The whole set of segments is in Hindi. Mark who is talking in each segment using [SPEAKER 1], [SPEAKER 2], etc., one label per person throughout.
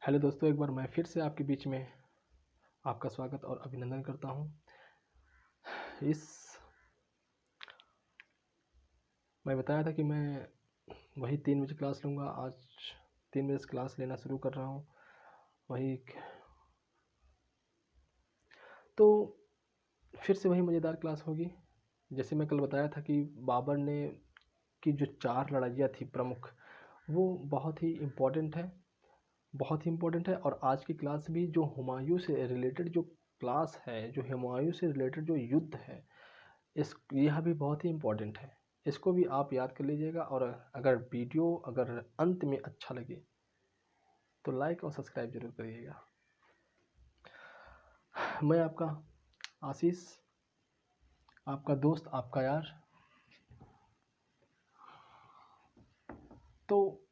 [SPEAKER 1] हेलो दोस्तों, एक बार मैं फिर से आपके बीच में आपका स्वागत और अभिनंदन करता हूं। मैं बताया था कि मैं वही 3 बजे क्लास लूँगा। आज 3 बजे से क्लास लेना शुरू कर रहा हूं। तो फिर से वही मज़ेदार क्लास होगी। जैसे मैं कल बताया था कि बाबर ने की जो 4 लड़ाइयाँ थी प्रमुख, वो बहुत ही इम्पोर्टेंट है। और आज की क्लास भी जो हुमायूं से रिलेटेड जो क्लास है, जो हुमायूं से रिलेटेड जो युद्ध है, यह भी बहुत ही इम्पोर्टेंट है। इसको भी आप याद कर लीजिएगा। और अगर वीडियो अंत में अच्छा लगे तो लाइक और सब्सक्राइब जरूर करिएगा। मैं आपका आशीष, आपका दोस्त, आपका यार। तो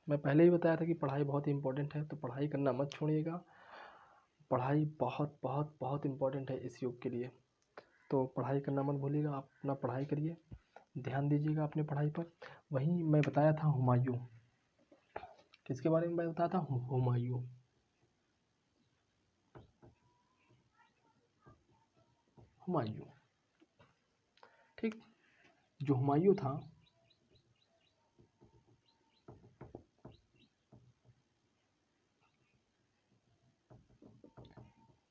[SPEAKER 1] मैं पहले ही बताया था कि पढ़ाई बहुत ही इम्पोर्टेंट है, तो पढ़ाई करना मत छोड़िएगा। पढ़ाई बहुत बहुत बहुत इम्पोर्टेंट है इस युग के लिए। तो पढ़ाई करना मत भूलिएगा। आप अपना पढ़ाई करिए, ध्यान दीजिएगा अपने पढ़ाई पर। वहीं मैं बताया था हुमायूं, किसके बारे में मैं बताया था? हुमायूं। ठीक। जो हुमायूं था,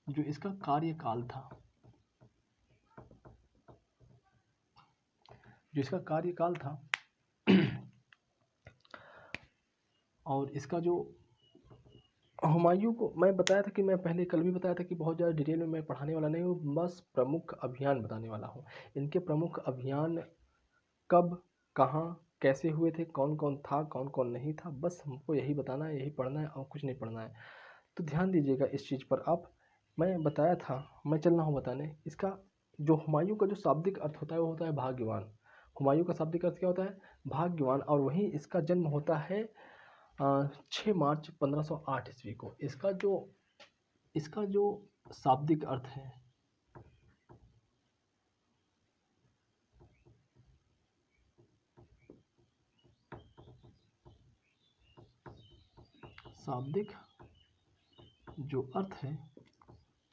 [SPEAKER 1] जो इसका कार्यकाल था, और इसका जो हुमायूं को मैं बताया था कि मैं पहले कल भी बताया था कि बहुत ज़्यादा डिटेल में मैं पढ़ाने वाला नहीं हूँ, बस प्रमुख अभियान बताने वाला हूँ। इनके प्रमुख अभियान कब, कहाँ, कैसे हुए थे, कौन कौन था, कौन कौन नहीं था, बस हमको यही बताना है, यही पढ़ना है और कुछ नहीं पढ़ना है। तो ध्यान दीजिएगा इस चीज़ पर। मैं बताया था, मैं चल रहा हूँ बताने। इसका जो हुमायूं का जो शाब्दिक अर्थ होता है वो होता है भाग्यवान। हुमायूं का शाब्दिक अर्थ क्या होता है? भाग्यवान। और वहीं इसका जन्म होता है 6 मार्च 1508 ईस्वी को। इसका जो शाब्दिक अर्थ है, शाब्दिक जो अर्थ है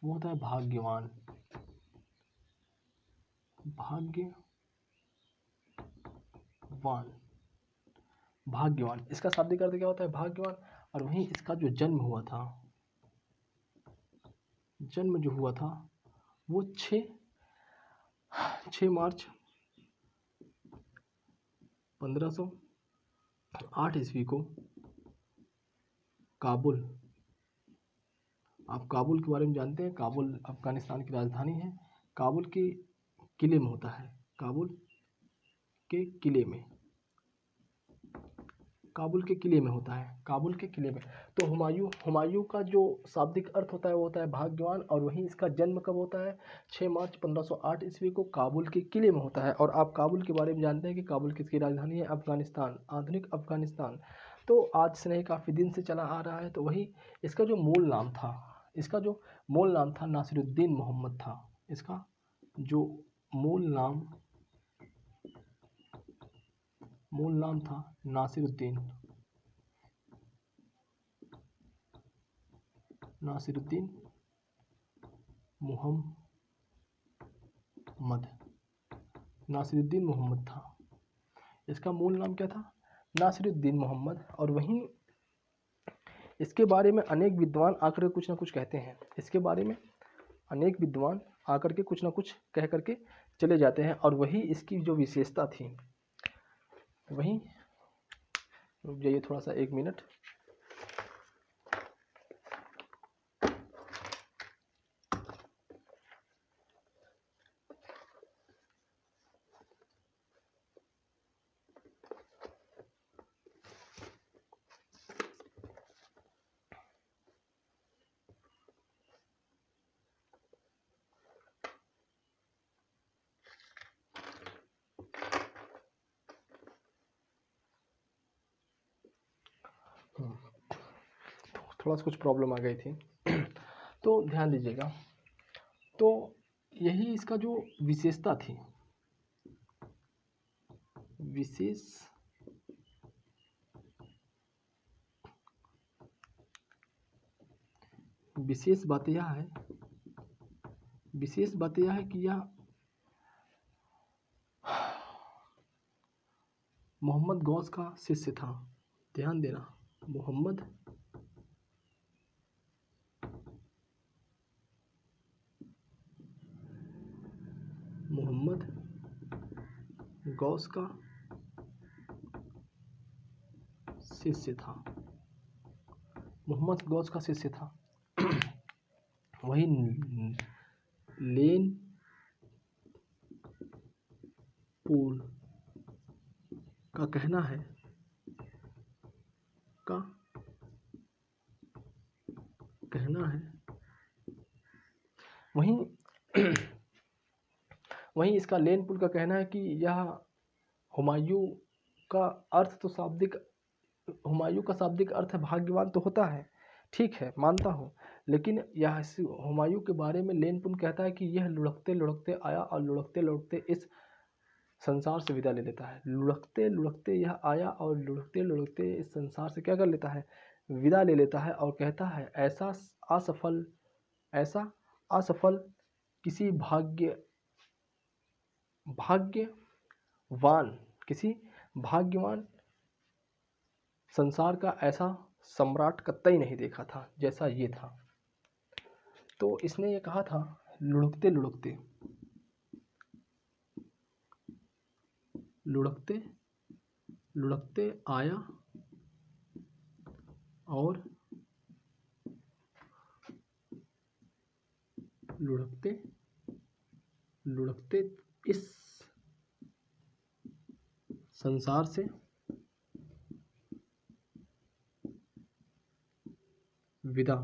[SPEAKER 1] वो होता है भाग्यवान। भाग्यवान इसका शाब्दिक अर्थ क्या होता है? भाग्यवान। और वहीं इसका जो जन्म हुआ था वो 6 मार्च 1508 ईस्वी को काबुल। आप काबुल के बारे में जानते हैं, काबुल अफगानिस्तान की राजधानी है। काबुल के किले में होता है, काबुल के किले में होता है, काबुल के किले में। तो हुमायूं का जो शाब्दिक अर्थ होता है वो होता है भाग्यवान। और वहीं इसका जन्म कब होता है? 6 मार्च 1508 ईस्वी को काबुल के किले में होता है। और आप काबुल के बारे में जानते हैं कि काबुल किसकी राजधानी है? अफगानिस्तान, आधुनिक अफगानिस्तान। तो आज से नहीं, काफ़ी दिन से चला आ रहा है। तो वही इसका जो मूल नाम था नासिरुद्दीन मोहम्मद था। इसका जो मूल नाम था नासिरुद्दीन मोहम्मद था। इसका मूल नाम क्या था? नासिरुद्दीन मोहम्मद। और वहीं इसके बारे में अनेक विद्वान आकर कुछ ना कुछ कहते हैं। इसके बारे में अनेक विद्वान आकर के कुछ ना कुछ कह करके चले जाते हैं। और वही इसकी जो विशेषता थी, वहीं रुक जाइए थोड़ा सा, 1 मिनट। थोड़ा सा कुछ प्रॉब्लम आ गई थी तो ध्यान दीजिएगा। तो यही इसका जो विशेषता थी, विशेष बात यह है कि यह मोहम्मद गौस का शिष्य था। ध्यान देना, मोहम्मद गौस का शिष्य था। मोहम्मद गौस का शिष्य था। वही लेन पूल का कहना है वहीं इसका लेन पुल का कहना है कि यह हुमायूं का अर्थ तो शाब्दिक हुमायूं का शाब्दिक अर्थ भाग्यवान तो होता है, ठीक है, मानता हूँ, लेकिन यह हुमायूं के बारे में लेन पुल कहता है कि यह लुढ़कते लुढ़कते आया और लुढ़कते लुढ़कते इस संसार से विदा ले लेता है। लुढ़कते लुढ़कते यह आया और लुढ़कते लुढ़कते इस संसार से क्या कर लेता है, विदा ले लेता है, और कहता है ऐसा असफल किसी भाग्यवान संसार का ऐसा सम्राट कतई नहीं देखा था जैसा ये था। तो इसने ये कहा था लुढ़कते लुढ़कते आया और लुढ़कते इस संसार से विदा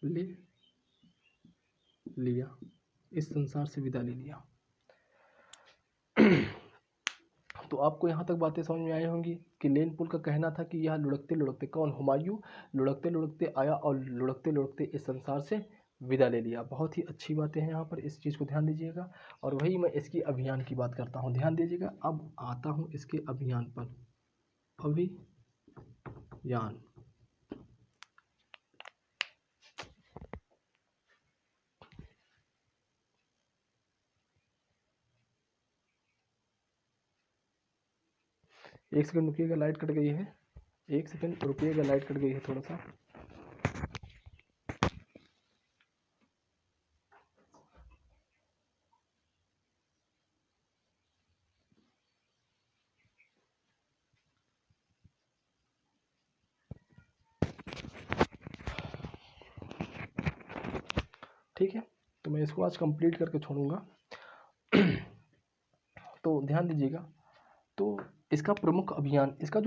[SPEAKER 1] ले लिया, इस संसार से विदा ले लिया। तो आपको यहाँ तक बातें समझ में आई होंगी कि लेन पुल का कहना था कि यह लुढ़कते लुढ़कते, कौन, हुमायूं, लुढ़कते लुढ़कते आया और लुढ़कते लुढ़कते इस संसार से विदा ले लिया। बहुत ही अच्छी बातें हैं यहाँ पर, इस चीज़ को ध्यान दीजिएगा। और वही मैं इसकी अभियान की बात करता हूँ, ध्यान दीजिएगा। अब आता हूँ इसके अभियान पर। अभियान, एक सेकंड रुकिएगा, लाइट कट गई है। एक सेकंड रुकिएगा, लाइट कट गई है थोड़ा सा। ठीक है, तो मैं इसको आज कंप्लीट करके छोड़ूंगा। तो ध्यान दीजिएगा। तो इसका जो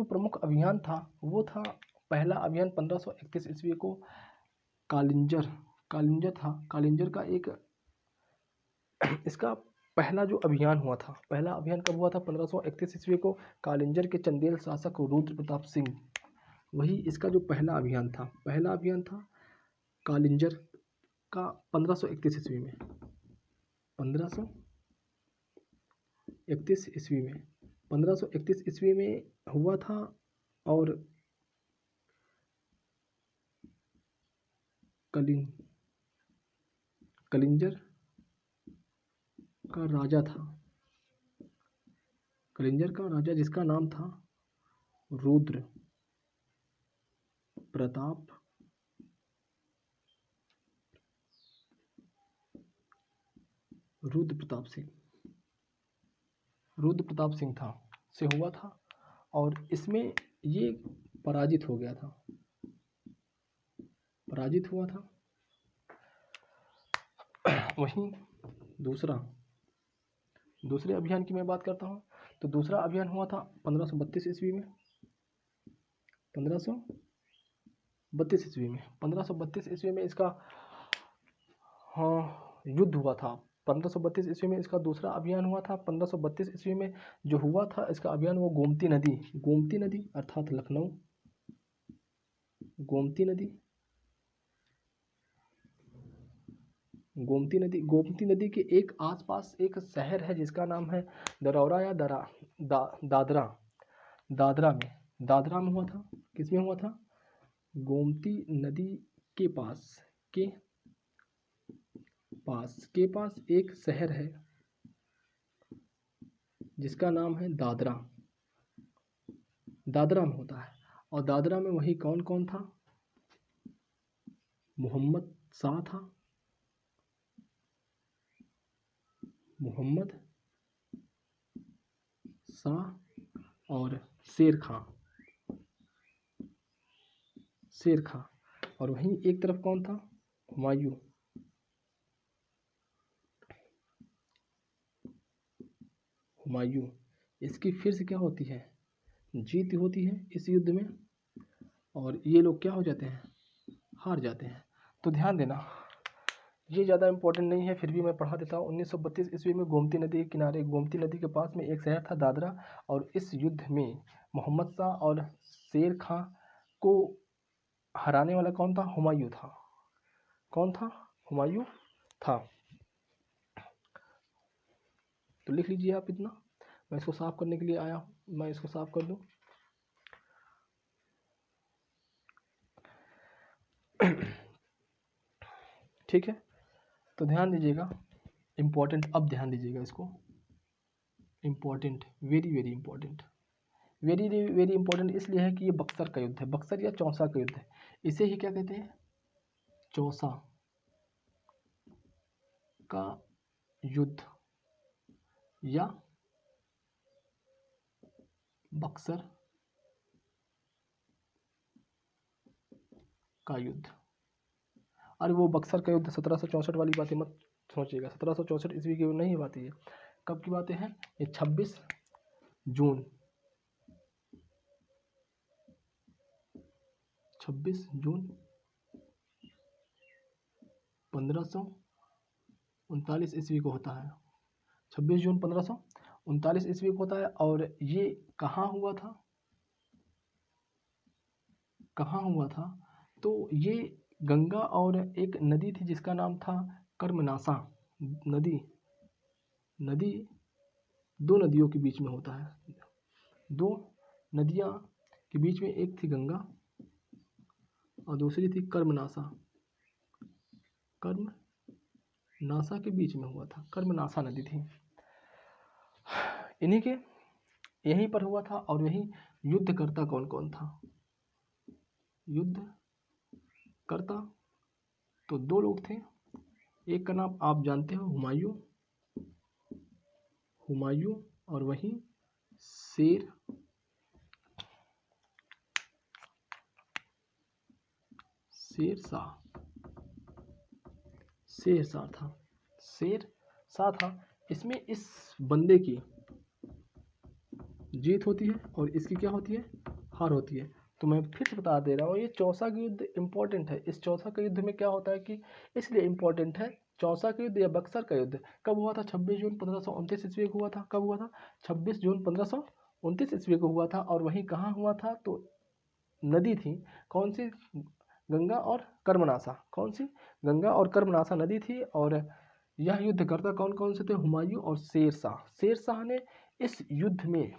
[SPEAKER 1] प्रमुख अभियान था वो था, पहला अभियान 1531 ईस्वी को कालिंजर था। कालिंजर का एक इसका पहला जो अभियान हुआ था, पहला अभियान कब हुआ था? 1531 ईस्वी को कालिंजर के चंदेल शासक रुद्र प्रताप सिंह, वही इसका जो पहला अभियान था कालिंजर का 1531 ईस्वी में, 1531 ईस्वी में हुआ था। और कलिंजर का राजा था, जिसका नाम था रुद्र प्रताप सिंह था, से हुआ था। और इसमें ये पराजित हुआ था। वहीं दूसरे अभियान की मैं बात करता हूँ। तो दूसरा अभियान हुआ था 1532 ईस्वी में। 1532 ईस्वी में इसका युद्ध हुआ था। 1532 ईस्वी में इसका दूसरा अभियान हुआ था। 1532 ईस्वी में जो हुआ था इसका अभियान, वो गोमती नदी अर्थात लखनऊ, गोमती नदी के एक आसपास एक शहर है जिसका नाम है दरौरा या दादरा में दादरा में हुआ था। किस में हुआ था? गोमती नदी के पास, के पास एक शहर है जिसका नाम है दादरा। दादरा में होता है। और दादरा में वही कौन कौन था? मोहम्मद शाह था, मोहम्मद शाह और शेर खां। और वहीं एक तरफ कौन था? हुमायूं। इसकी फिर से क्या होती है? जीत होती है इस युद्ध में, और ये लोग क्या हो जाते हैं? हार जाते हैं। तो ध्यान देना, ये ज़्यादा इंपॉर्टेंट नहीं है, फिर भी मैं पढ़ा देता हूँ। 1932 ईस्वी में गोमती नदी के किनारे, गोमती नदी के पास में एक शहर था दादरा, और इस युद्ध में मोहम्मद शाह और शेर खां को हराने वाला कौन था? हुमायूं था। कौन था? हुमायूं था। तो लिख लीजिए आप इतना। मैं इसको साफ करने के लिए आया हूँ, मैं इसको साफ कर दूँ। ठीक है, तो ध्यान दीजिएगा, इम्पोर्टेंट, अब ध्यान दीजिएगा इसको। Important, very very important, very very important इसलिए है कि ये बक्सर का युद्ध है, बक्सर या चौसा का युद्ध है। इसे ही क्या कहते हैं? चौसा का युद्ध या बक्सर का युद्ध। अरे वो बक्सर का युद्ध 1764 वाली बातें मत सोचिएगा, 1764 ईस्वी की नहीं बात है। कब की बातें हैं? ये 26 जून 1539 ईस्वी को होता है। 26 जून 1539 ईस्वी को होता है। और ये कहाँ हुआ था? तो ये गंगा और एक नदी थी जिसका नाम था कर्मनासा नदी। दो नदियों के बीच में होता है, दो नदियाँ के बीच में एक थी गंगा और दूसरी थी कर्मनासा। कर्मनासा के बीच में हुआ था, कर्मनासा नदी थी। इन्हीं के यहीं पर हुआ था। और यहीं युद्धकर्ता कौन कौन था? युद्धकर्ता तो दो लोग थे। एक का नाम आप जानते हो, हुमायूं, और वहीं शेर शाह था। इसमें इस बंदे की जीत होती है और इसकी क्या होती है? हार होती है। तो मैं फिर से बता दे रहा हूँ, ये चौसा का युद्ध इंपॉर्टेंट है। इस चौसा का युद्ध में क्या होता है कि इसलिए इंपॉर्टेंट है, चौसा का युद्ध या बक्सर का युद्ध कब हुआ था? 26 जून 1529 ईस्वी को हुआ था। कब हुआ था? 26 जून 1529 ईस्वी को हुआ था। और वहीं कहाँ हुआ था? तो नदी थी, कौन सी? गंगा और कर्मनासा। कौन सी? गंगा और कर्मनासा नदी थी। और यह युद्धकर्ता कौन कौन से थे? हुमायूं और शेर शाह ने इस युद्ध में,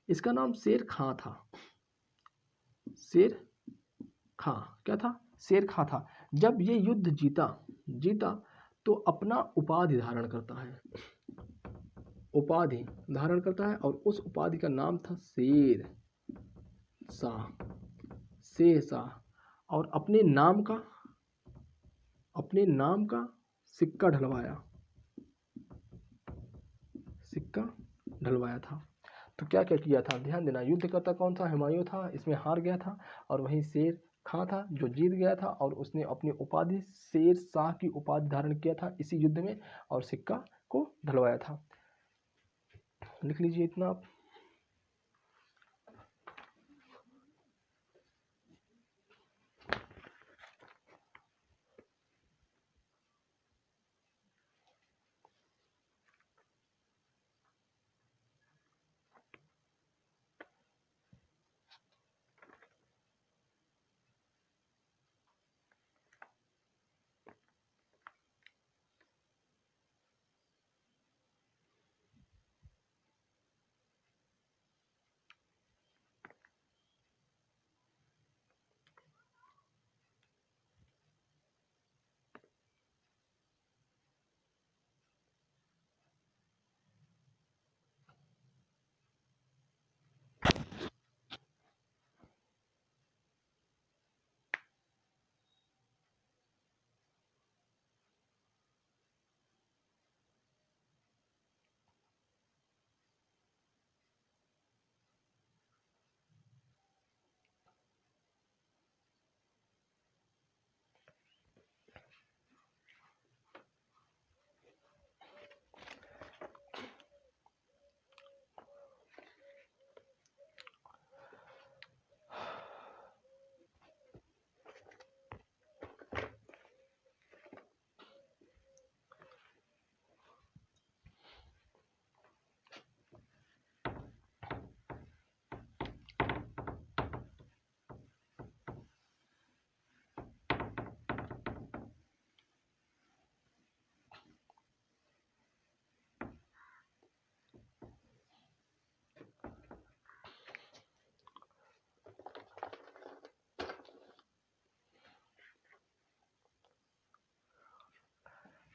[SPEAKER 1] इसका नाम शेर खां था। शेर खां क्या था? शेर खां था। जब ये युद्ध जीता तो अपना उपाधि धारण करता है, और उस उपाधि का नाम था शेर शाह। और अपने नाम का सिक्का ढलवाया था। तो क्या क्या किया था? ध्यान देना, युद्धकर्ता कौन था? हुमायूं था, इसमें हार गया था। और वहीं शेर खां था जो जीत गया था, और उसने अपनी उपाधि शेर शाह की उपाधि धारण किया था इसी युद्ध में, और सिक्का को ढलवाया था। लिख लीजिए इतना आप।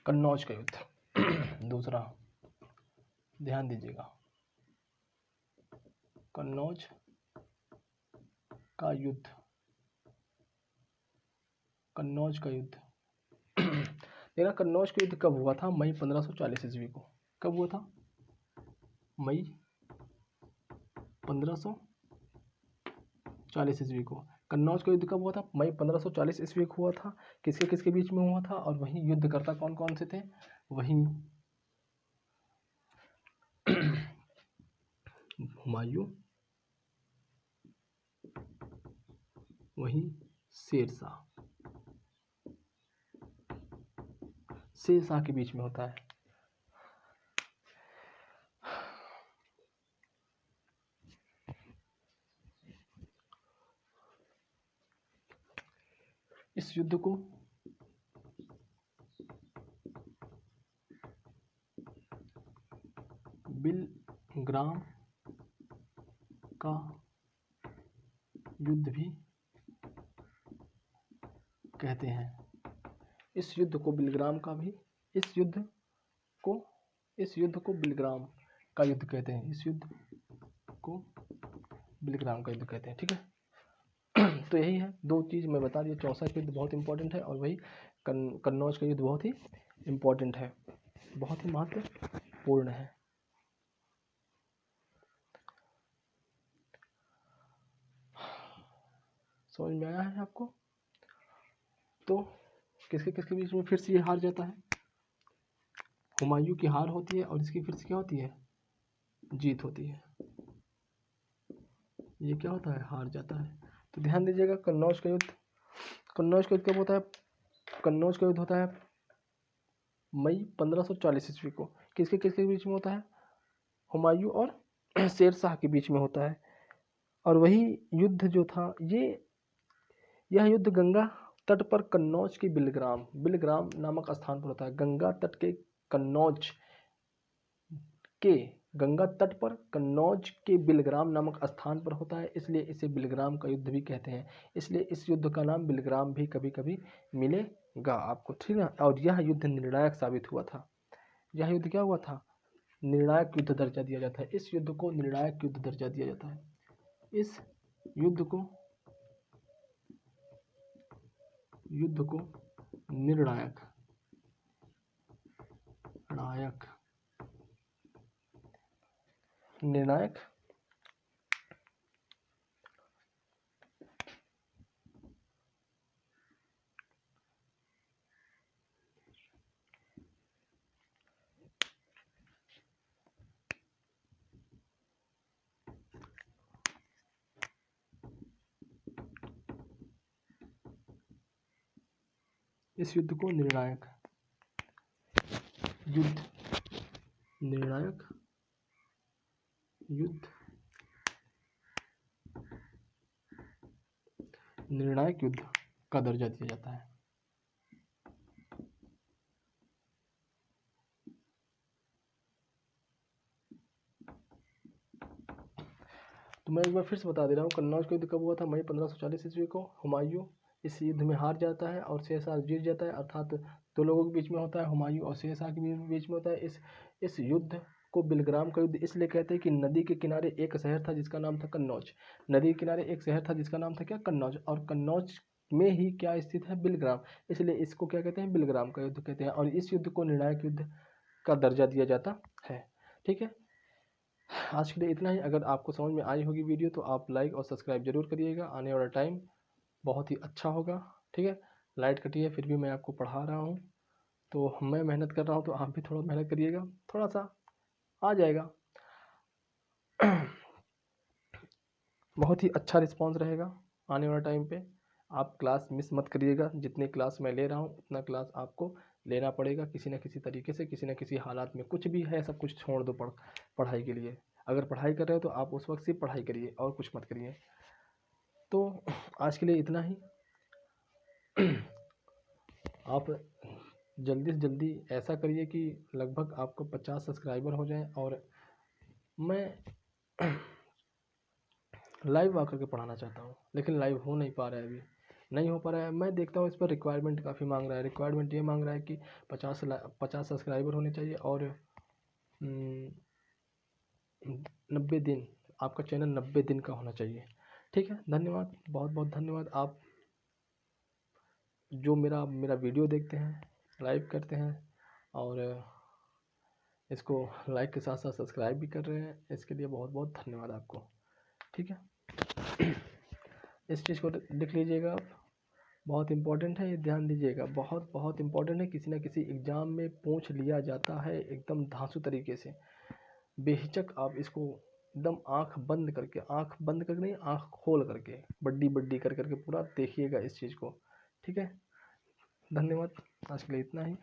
[SPEAKER 1] कन्नौज का युद्ध। दूसरा, ध्यान दीजिएगा, कन्नौज का युद्ध, कन्नौज का युद्ध। देखना, कन्नौज का युद्ध कब हुआ था? मई 1540 ईस्वी को। कब हुआ था? मई 1540 ईस्वी को। कन्नौज का युद्ध कब हुआ था? मई 1540 ईस्वी को हुआ था। किसके किसके बीच में हुआ था? और वहीं युद्धकर्ता कौन कौन से थे? वहीं हुमायूं, वहीं शेरशाह, शेरशाह के बीच में होता है। इस युद्ध को बिलग्राम का युद्ध भी कहते हैं। इस युद्ध को बिलग्राम का भी, इस युद्ध को बिलग्राम का युद्ध कहते हैं। इस युद्ध को बिलग्राम का युद्ध कहते हैं। ठीक है, तो यही है, दो चीज़ मैं बता दिया। चौसा का युद्ध बहुत इंपॉर्टेंट है और वही कन्नौज का युद्ध बहुत ही इंपॉर्टेंट है, बहुत ही महत्वपूर्ण है। समझ में आया है आपको? तो किसके किसके बीच में फिर से ये हार जाता है? हुमायूं की हार होती है और इसकी फिर से क्या होती है? जीत होती है। ये क्या होता है? हार जाता है। तो ध्यान दीजिएगा, कन्नौज का युद्ध, कन्नौज का युद्ध कब होता है? कन्नौज का युद्ध होता है मई 1540 ईस्वी को। किसके किसके बीच में होता है? हुमायूं और शेरशाह के बीच में होता है। और वही युद्ध जो था, यह युद्ध गंगा तट पर कन्नौज की बिलग्राम नामक स्थान पर होता है। गंगा तट पर कन्नौज के बिलग्राम नामक स्थान पर होता है, इसलिए इसे बिलग्राम का युद्ध भी कहते हैं। इसलिए इस युद्ध का नाम बिलग्राम भी कभी कभी मिलेगा आपको, ठीक है। और यह युद्ध निर्णायक साबित हुआ था। यह युद्ध क्या हुआ था? निर्णायक युद्ध दर्जा दिया जाता है। इस युद्ध को निर्णायक युद्ध दर्जा दिया जाता है। इस युद्ध को निर्णायक इस युद्ध को निर्णायक युद्ध का दर्जा दिया जाता है। तो मैं एक बार फिर से बता दे रहा हूँ, कन्नौज का युद्ध कब हुआ था? मई 1540 ईस्वी को। हुमायूं इस युद्ध में हार जाता है और शेरशाह जीत जाता है, अर्थात दो लोगों के बीच में होता है, हुमायूं और शेरशाह के बीच में होता है। इस युद्ध को बिलग्राम का युद्ध इसलिए कहते हैं कि नदी के किनारे एक शहर था जिसका नाम था कन्नौज। नदी के किनारे एक शहर था जिसका नाम था क्या? कन्नौज। और कन्नौज में ही क्या स्थित है? बिलग्राम। इसलिए इसको क्या कहते हैं? बिलग्राम का युद्ध कहते हैं। और इस युद्ध को निर्णायक युद्ध का दर्जा दिया जाता है। ठीक है, आज के लिए इतना ही। अगर आपको समझ में आई होगी वीडियो तो आप लाइक और सब्सक्राइब जरूर करिएगा। आने वाला टाइम बहुत ही अच्छा होगा। ठीक है, लाइट कटी है फिर भी मैं आपको पढ़ा रहा हूँ, तो मैं मेहनत कर रहा हूँ तो आप भी थोड़ा मेहनत करिएगा, थोड़ा सा आ जाएगा। बहुत ही अच्छा रिस्पांस रहेगा आने वाला टाइम पे। आप क्लास मिस मत करिएगा। जितने क्लास मैं ले रहा हूँ उतना क्लास आपको लेना पड़ेगा किसी न किसी तरीके से, किसी न किसी हालात में। कुछ भी है सब कुछ छोड़ दो पढ़ाई के लिए। अगर पढ़ाई कर रहे हो तो आप उस वक्त सिर्फ पढ़ाई करिए और कुछ मत करिए। तो आज के लिए इतना ही। आप जल्दी से जल्दी ऐसा करिए कि लगभग आपको 50 सब्सक्राइबर हो जाएं और मैं लाइव आकर के पढ़ाना चाहता हूँ, लेकिन लाइव हो नहीं पा रहा है अभी। नहीं हो पा रहा है। मैं देखता हूँ इस पर रिक्वायरमेंट काफ़ी मांग रहा है। रिक्वायरमेंट ये मांग रहा है कि 50 सब्सक्राइबर होने चाहिए और 90 दिन, आपका चैनल 90 दिन का होना चाहिए। ठीक है, धन्यवाद, बहुत बहुत धन्यवाद। आप जो मेरा मेरा वीडियो देखते हैं, लाइक करते हैं और इसको लाइक के साथ साथ सब्सक्राइब भी कर रहे हैं, इसके लिए बहुत बहुत धन्यवाद आपको। ठीक है, इस चीज़ को लिख लीजिएगा आप, बहुत इम्पोर्टेंट है, ये ध्यान दीजिएगा, बहुत बहुत इम्पोर्टेंट है। किसी न किसी एग्ज़ाम में पूछ लिया जाता है एकदम धांसू तरीके से। बेहिचक आप इसको एकदम आँख बंद करके नहीं, आँख खोल करके, बड्डी बड्डी कर करके पूरा देखिएगा इस चीज़ को। ठीक है, धन्यवाद, आज के लिए इतना ही।